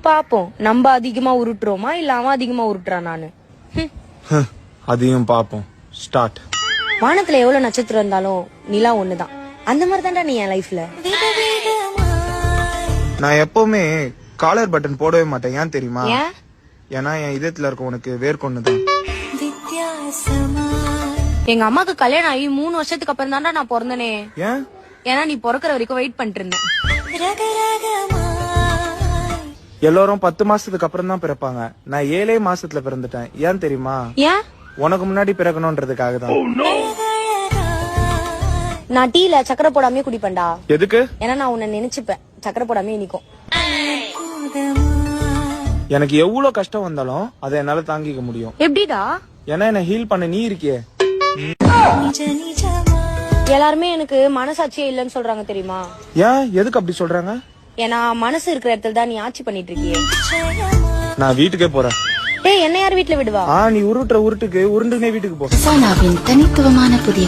பாப்போம் நம்ம அதிகமா உருட்டுறோமா இல்ல அவன் அதிகமா உருட்டுறான் நானு. அதையும் பாப்போம். ஸ்டார்ட். வானத்துல எவ்வளவு நட்சத்திரம் இருந்தாலும் நிலா ஒண்ணுதான். அந்த மாதிரி தான்டா நீ என் லைஃப்ல. நான் எப்பவுமே காலர் பட்டன் போடவே மாட்டேன். ஏன் தெரியுமா? ஏன்? ஏன்னா என் இதயத்துல இருக்க உனக்கு வேர்க்கொண்ணுதான். எங்க அம்மாக்கு கல்யாணம் ஆகி 3 வருஷத்துக்கு அப்புறம் தான்டா நான் பிறந்தனே. ஏன்? ஏன்னா நீ பிறக்கிற வரைக்கும் வெயிட் பண்ணிட்டு இருந்தேன். எல்லாரும் 10 மாசத்துக்கு அப்புறம் தான் பிறப்பாங்க. நான் 7 மாசத்துல பிறந்துட்டேன். ஏன் தெரியுமா? ஏன்? உனக்கு முன்னாடி பிறக்கணும்ன்றதுக்காக தான். நான் டீல சக்கரை போடாமே குடிப்பேன்டா. எதுக்கு? ஏன்னா நான் உன்னை நினைச்சுப்பேன். சக்கரை போடாமே இனிக்கும். எனக்கு எவ்வளவு கஷ்டம் வந்தாலும் அதை என்னால தாங்கிக்க முடியும். எப்படிடா? ஏன்னா என்ன ஹீல் பண்ண நீ இருக்கியே. எல்லாருமே எனக்கு மனசாட்சியே இல்லன்னு சொல்றாங்க தெரியுமா? ஏன்? எதுக்கு அப்படி சொல்றாங்க? ஏன்னா மனசு இருக்கிற இடத்துல தான் நீ ஆட்சி பண்ணிட்டு இருக்கியே. நான் வீட்டுக்கே போறேன். டேய், என்ன யார் வீட்டுல விடுவா? நீ உருட்டுற உருட்டுக்கு உருண்டுனே வீட்டுக்கு போ. சோனாவின் தனித்துவமான புதிய